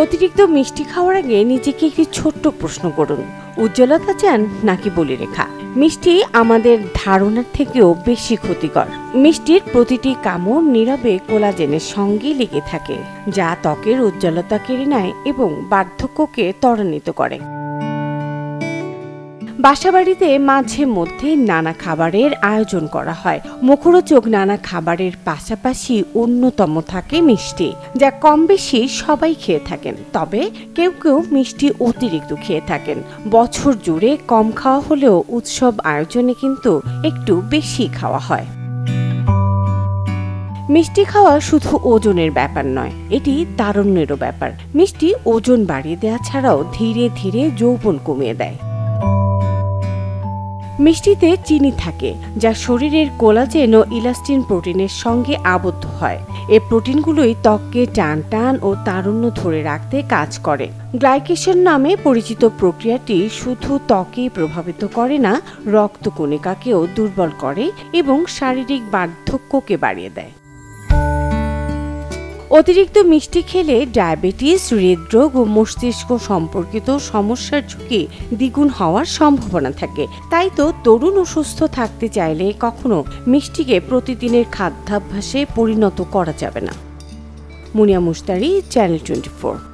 অতিরিক্ত মিষ্টি খাওয়ার আগে নিজেকে একটি ছোট্ট প্রশ্ন করুন, উজ্জ্বলতা চান নাকি বলিরেখা? মিষ্টি আমাদের ধারণার থেকেও বেশি ক্ষতিকর। মিষ্টির প্রতিটি কামড় নীরবে কোলাজেনের সঙ্গে লেগে থাকে, যা ত্বকের উজ্জ্বলতা কেড়ে নেয় এবং বার্ধক্যকে ত্বরান্বিত করে। বাসাবাড়িতে মাঝে মধ্যে নানা খাবারের আয়োজন করা হয়। মুখরোচক নানা খাবারের পাশাপাশি অন্যতম থাকে মিষ্টি, যা কম বেশি সবাই খেয়ে থাকেন। তবে কেউ কেউ মিষ্টি অতিরিক্ত খেয়ে থাকেন। বছর জুড়ে কম খাওয়া হলেও উৎসব আয়োজনে কিন্তু একটু বেশি খাওয়া হয়। মিষ্টি খাওয়া শুধু ওজনের ব্যাপার নয়, এটি তারুণ্যেরও ব্যাপার। মিষ্টি ওজন বাড়িয়ে দেওয়া ছাড়াও ধীরে ধীরে যৌবন কমিয়ে দেয়। মিষ্টিতে চিনি থাকে, যা শরীরের কোলাজেন ও ইলাস্টিন প্রোটিনের সঙ্গে আবদ্ধ হয়। এই প্রোটিনগুলোই ত্বককে টান টান ও তারুণ্য ধরে রাখতে কাজ করে। গ্লাইকেশন নামে পরিচিত প্রক্রিয়াটি শুধু ত্বকে প্রভাবিত করে না, রক্তকণিকাকেও দুর্বল করে এবং শারীরিক বার্ধক্যকে বাড়িয়ে দেয়। অতিরিক্ত মিষ্টি খেলে ডায়াবেটিস, হৃদরোগ ও মস্তিষ্ক সম্পর্কিত সমস্যার ঝুঁকি দ্বিগুণ হওয়ার সম্ভাবনা থাকে। তাই তো তরুণ ও সুস্থ থাকতে চাইলে কখনো মিষ্টিকে প্রতিদিনের খাদ্যাভ্যাসে পরিণত করা যাবে না। মুনিয়া মুশতারি, চ্যানেল 24।